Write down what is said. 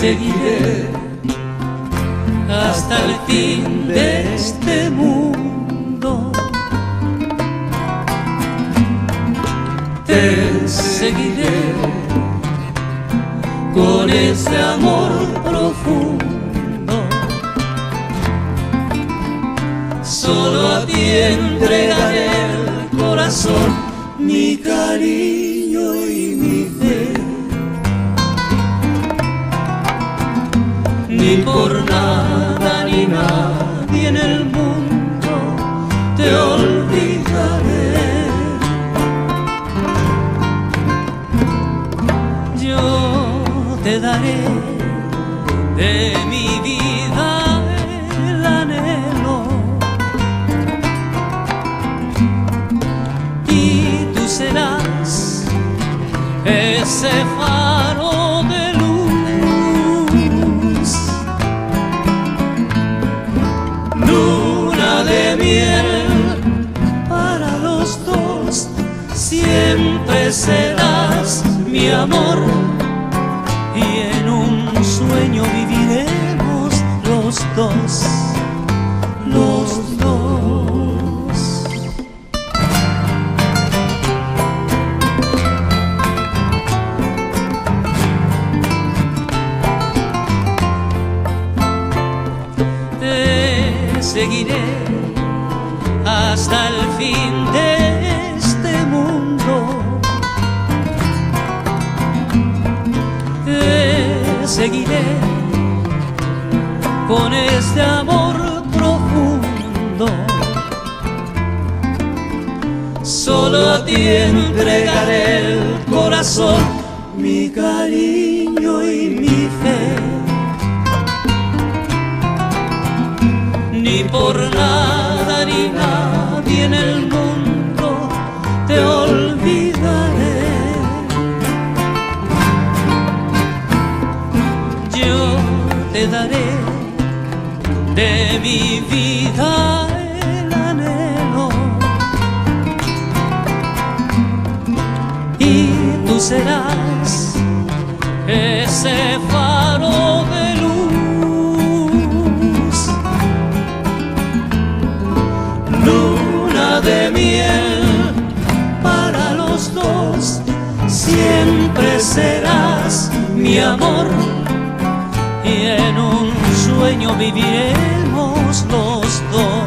seguiré hasta el fin de este mundo. Te seguiré con ese amor profundo. Solo a ti entregaré el corazón, mi cariño y mi fe. Ni por nada ni nadie en el mundo te olvidaré. Yo te daré de mi vida el anhelo, y tú serás ese faro de luz, luna de miel para los dos. Siempre serás mi amor, y en un sueño viviremos los dos, los dos. Te seguiré hasta el fin de este mundo. Seguiré con este amor profundo. Solo a ti entregaré el corazón, mi cariño y mi fe. Ni por nada ni nadie en el mundo te olvidaré. Te daré de mi vida el anhelo, y tú serás ese faro de luz, luna de miel para los dos. Siempre serás mi amor, y en un sueño viviremos los dos.